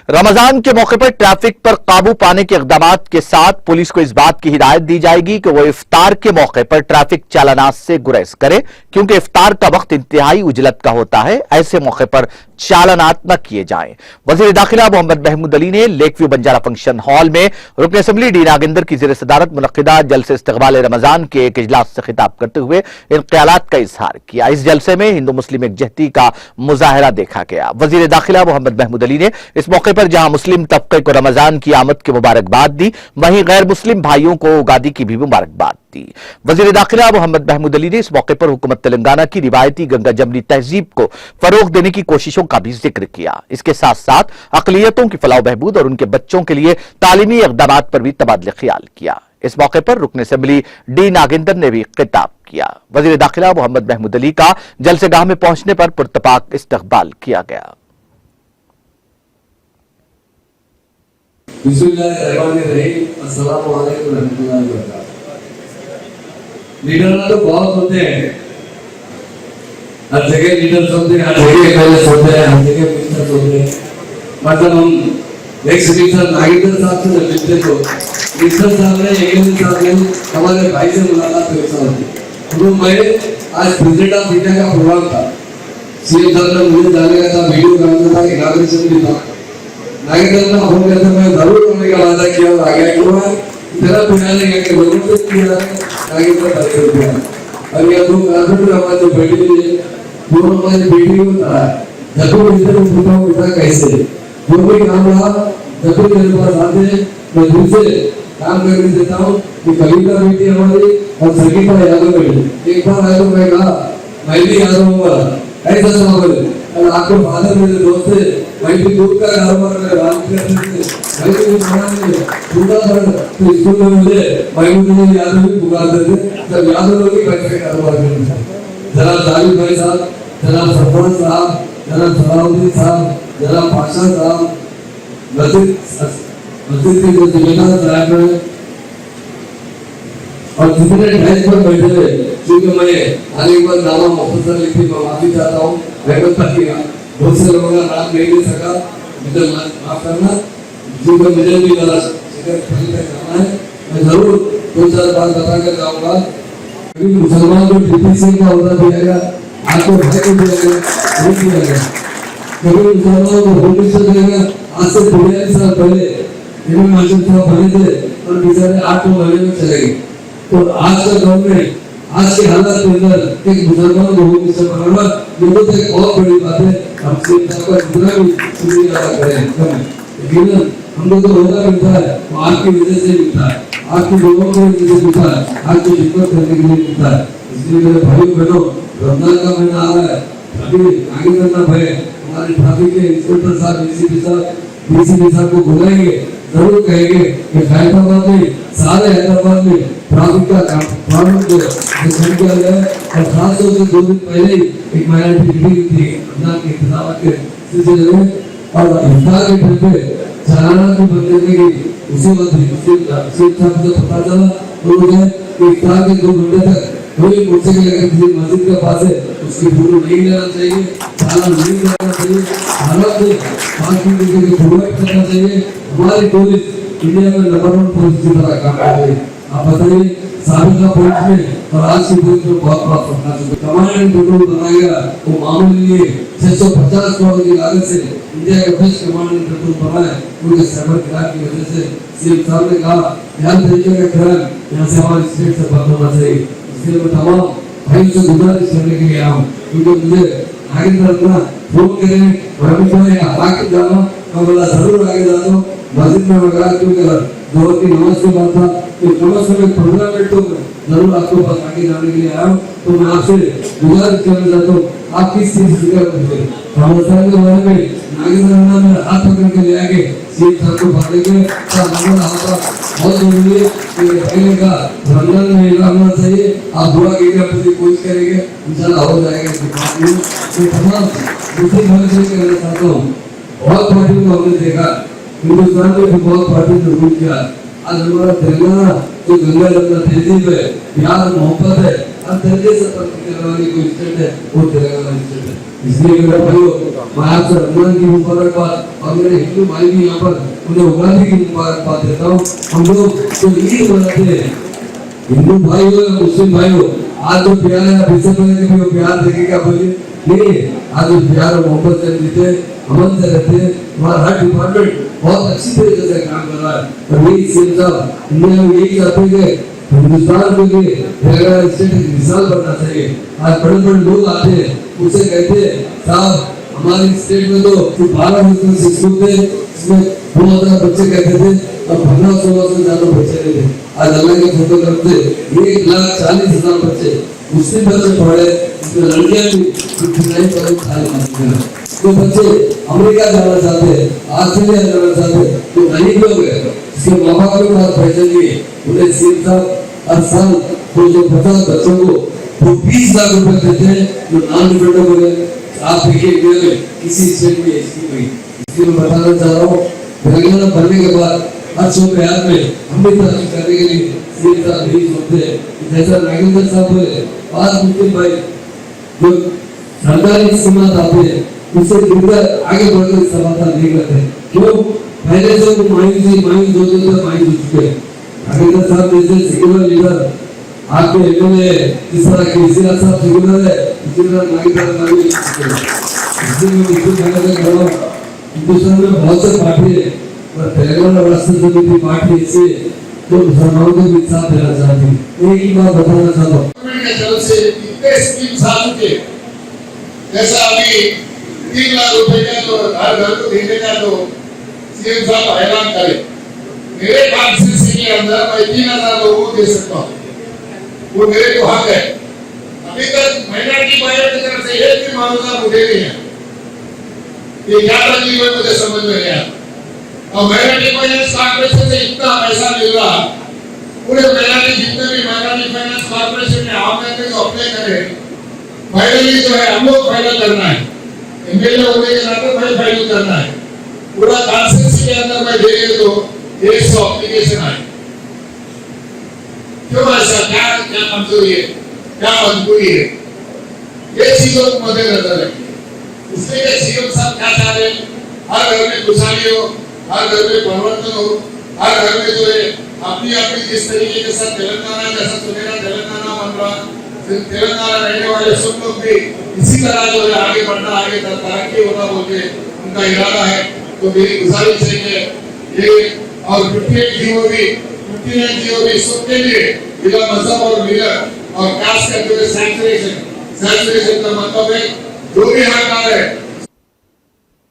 रमजान के मौके पर ट्रैफिक पर काबू पाने के इकदामात के साथ पुलिस को इस बात की हिदायत दी जाएगी कि वो इफ्तार के मौके पर ट्रैफिक चालानात से गुरेज करे, क्योंकि इफ्तार का वक्त इंतहाई उजलत का होता है। ऐसे मौके पर चालानात न किए जाएं। वजीर दाखिला मोहम्मद महमूद अली ने lake view Banjara function hall में रुकन असम्बली डी नागेंद्र की ज़ेर सदारत मुनक्किदा जलसे इस्तक़बाल रमजान के एक इजलास से खिताब करते हुए इन ख्यालात का इजहार किया। इस जलसे में हिंदू मुस्लिम एकजहती का मुजाहरा देखा गया। वजीर दाखिला मोहम्मद महमूद अली ने इस मौके पर जहां मुस्लिम तबके को रमजान की आमद की मुबारकबाद दी, वहीं गैर मुस्लिम भाइयों को उगादी की भी मुबारकबाद दी। वजीर दाखिला मोहम्मद महमूद अली ने इस मौके पर हुकूमत तेलंगाना की रिवायती गंगा जमनी तहजीब को फरोग देने की कोशिशों का भी जिक्र किया। इसके साथ साथ अक़लियतों की फलाह बहबूद और उनके बच्चों के लिए तालीमी इक़दामात पर भी तबादले ख्याल किया। इस मौके पर रुकन असम्बली डी नागेंद्र ने भी खिताब किया। वजीर दाखिला मोहम्मद महमूद अली का जलसेगाह में पहुंचने पर पुरतपाक इस्तकबाल किया गया। लीडर तो बहुत होते हैं, हर जगह लीडर्स होते हैं, हर जगह एमएलए होते हैं, हर जगह मिनिस्टर होते हैं। मतलब हम एक मिनिस्टर नागेंद्र साहब से मिलते तो मिनिस्टर साहब ने एमएलए साहब ने हमारे भाई से मुलाकात हुई। तो मैं आज प्रेसिडेंट ऑफ इंडिया का प्रोग्राम था, सीएम साहब ने मुझे जाने का था, वीडियो बनाना था, इनॉग्रेशन भी था। नागेंद्र ने फोन किया था, मैं जरूर आने का वादा किया और आ गया। क्यों है तेरा पिलाने का जरूर किया है नागेंद्र का। और ये दो कारपेंटर हमारे जो बेटी है, दोनों हमारी बेटी को था। जब भी इधर पूछा बेटा कैसे जो भी काम रहा, जब भी मेरे पास आते मैं दूसरे काम करने देता हूँ कि कविता बेटी हमारी और संगीता यादव बेटी। एक बार आया तो मैं कहा मैं भी यादव हूँगा, ऐसा समझ आपके फादर मेरे दोस्त थे, मैं भी दूध का कारोबार कर रहा हूँ, मैं भी पूरा तो स्कूल में मुझे महमूद यादव भी पुकारते थे। जब यादव लोग पैसे का कारोबार करते थे, जनाब जावेद भाई साहब, जनाब सरपंच साहब, जनाब सलाउद्दीन साहब, जनाब पाशा साहब, मस्जिद के जो जिम्मेदार साहब हैं और जितने ढाई पर बैठे हुए, क्योंकि मैं आगे बार नामा मुख्तसर लिखी मैं माफी चाहता हूँ। बहुत से लोगों का नाम नहीं ले सका, मुझे माफ करना, क्योंकि मुझे भी जरा शिकर खरीद कर जाना है। मैं जरूर दो चार बात बता कर जाऊंगा। कभी मुसलमान को डीपी सिंह का होता दिया गया, आपको भाई को दिया गया, वो दिया गया। कभी मुसलमानों को होम मिनिस्टर दिया गया। आज से 42 साल पहले इन्होंने मास्टर साहब बने थे और बेचारे 8 महीने में चले गए। तो आज का गवर्नमेंट आज के हालात के अंदर एक मुसलमान को होम मिनिस्टर बनाना ये तो एक बहुत बड़ी बात है। हम सबका जितना भी शुक्रिया अदा करें, लेकिन हमको तो होता मिलता है वो आपकी वजह से मिलता है, आपके लोगों की वजह से मिलता है, आपकी खिदमत करने के लिए मिलता है। इसलिए मेरे भाई बहनों, रमजान का महीना आ रहा है, अभी आगे करना भाई हमारे ट्रैफिक के इंस्पेक्टर साहब, डीसीपी साहब को बुलाएंगे, जरूर कहेंगे कि हैदराबाद में सारे हैदराबाद में ट्रैफिक का कानून जो बन किया जाए। और खास तौर से 2 दिन पहले ही एक माइनॉरिटी मीटिंग थी रमजान के इंतजाम के सिलसिले में, और इफ्तार के टाइम पे चालाना भी बंद करने की उसी वक्त से पता चला तो मुझे इफ्तार के 2 घंटे तक कोई मोटरसाइकिल अगर किसी मस्जिद के पास है उसकी फोटो नहीं लेना चाहिए, चालान नहीं करना चाहिए, हालत में 5 मिनट के प्रोवाइड करना चाहिए। हमारी पुलिस इंडिया में नंबर 1 पुलिस की तरह काम कर रही है। आप बताइए साबिका पुलिस में और आज की पुलिस में बहुत बड़ा फर्क है। कमांडेंट टोटल बनाया गया वो मामूली लिए 650 करोड़ की लागत से इंडिया के बेस्ट कमांडेंट टोटल बना है। उनके साइबर क्राइम की वजह से सीएम साहब ने कहा हर तरीके का क्राइम यहाँ से हमारे स्टेट से बंद होना चाहिए। इसलिए मैं तमाम भाई से गुजारिश करने के लिए आया हूँ, क्योंकि मुझे आगे तरफ फोन करें और अभी जो आगे जाना मैं बोला जरूर आगे जाता हूँ। मस्जिद में वगैरह क्योंकि दोहर की नमाज के बाद था तो नमाज में 15 मिनट तो जरूर आपको पास आगे जाने के लिए आया हूँ। तो मैं आपसे गुजारिश करना चाहता हूँ आप किस चीज से फिक्र करेंगे रमजान के बारे में नागेंद्र में हाथ पकड़ के ले आके सीएम साहब को बांटेंगे। बहुत जरूरी है कि पहले का रमजान में इलाज होना चाहिए। आप दुआ कीजिए, अपनी कोशिश करेंगे, इंशाल्लाह हो जाएगा। तो तमाम दूसरी बात से कहना चाहता हूँ, बहुत पार्टी को हमने देखा, हिंदुस्तान में भी बहुत पार्टी ने रूल किया। आज हमारा तेलंगाना जो गंगा जमुना तहजीब है, प्यार मोहब्बत है, हर तरीके से तरक्की करने वाली कोई स्टेट है वो तेलंगाना स्टेट है। इसलिए मेरे भाइयों, मैं आपसे रमजान की मुबारकबाद और मेरे हिंदू भाई भी यहाँ पर उन्हें उगादी की मुबारकबाद देता हूँ। हम लोग तो ईद मनाते हैं, हिंदू भाई हो या मुस्लिम भाई हो, आज जो प्यार है इससे पहले कि वो प्यार देखेगा बोलिए नहीं, आज जो प्यार और मोहब्बत से जीते अमन से रहते हैं। हमारा हर डिपार्टमेंट बहुत अच्छी तरीके से काम कर रहा है और यही सीएम साहब इंडिया में यही चाहते हैं कि हिंदुस्तान के लिए तेलंगाना स्टेट की मिसाल बनना चाहिए। आज बड़े बड़े लोग आते हैं, उनसे कहते हैं साहब हमारी स्टेट में तो 12 से स्कूल थे, इसमें 2000 बच्चे कहते थे और 1500 से ज्यादा बच्चे नहीं थे। आज अल्लाह के फोटो करते 1,40,000 बच्चे मुस्लिम बच्चे पढ़े, इसमें लड़कियां भी तो बच्चे अमेरिका जाना चाहते हैं, ऑस्ट्रेलिया जाना चाहते हैं, तो गरीब लोग है इसके माँ बाप के पास पैसे नहीं, उन्हें सीएम साहब हर साल 250 बच्चों को वो 20 लाख रुपए देते हैं जो नॉन रिफंडेबल है। आप देखिए इंडिया में किसी स्टेट में इसकी हुई। इसलिए मैं बताना चाह रहा हूँ तेलंगाना बनने के बाद हर सौ प्यार में हम भी तरक्की करने के लिए सीएम साहब यही सोचते हैं। जैसा नागेंद्र साहब बोले, आज मुस्लिम भाई जो सरकारी स्कीमात आते हैं उससे जुड़कर आगे बढ़कर समाधान नहीं करते। क्यों? पहले से वो मायूस हो चुके हैं। नागेंद्र साहब जैसे सेक्युलर लीडर आपके एमएलए जिस तरह केसीआर साहब सेक्युलर है, इसी तरह नागेंद्र साहब भी इसलिए मैं इसको कहना चाह रहा हूँ हिंदुस्तान में बहुत से पार्टी है पर तेलंगाना राष्ट्र समिति पार्टी ऐसी है जो मुसलमानों को भी साथ देना चाहती है। एक ही बात बताना चाहता हूँ, जैसा अभी 3 लाख रुपए का तो हर घर को देने का तो सीएम साहब ऐलान करे। मेरे कॉन्स्टिट्यूंसी के अंदर मैं 3,000 लोगों को दे सकता हूँ, वो मेरे को हक है। अभी तक माइनॉरिटी बाजार की तरफ से एक भी मामला मुझे नहीं है। ये क्या तकलीफ है मुझे समझ में नहीं आता। और माइनॉरिटी फाइनेंस कॉर्पोरेशन से इतना पैसा मिल रहा, पूरे माइनॉरिटी जितने भी माइनॉरिटी फाइनेंस कॉर्पोरेशन में ऑनलाइन जो अप्लाई करे फाइनली जो है हम लोग फाइनल करना है। एमएलए होने के नाते भाई फाइनल करना है। पूरा कॉन्स्टिट्यूंसी के अंदर मैं देखे तो 100 एप्लीकेशन आए। क्यों ऐसा? क्या मंजूरी है, क्या मजबूरी है, ये चीजों को मद्देनजर रखिए। इसलिए सीएम साहब क्या चाह रहे हैं, हर घर में खुशहाली हो, हर घर में परिवर्तन हो, हर घर में जो है अपनी अपनी जिस तरीके के साथ तेलंगाना जैसा सुनेरा तेलंगाना बन रहा, तेलंगाना रहने वाले सब लोग भी इसी तरह जो है आगे बढ़ना, आगे तरक्की होना बोल के उनका इरादा है। तो मेरी गुजारिश है कि ये और 59 जीओ सबके लिए बिना मजहब और मिलत और कास्ट करते हुए सैचुरेशन का मतलब है जो भी हकदार है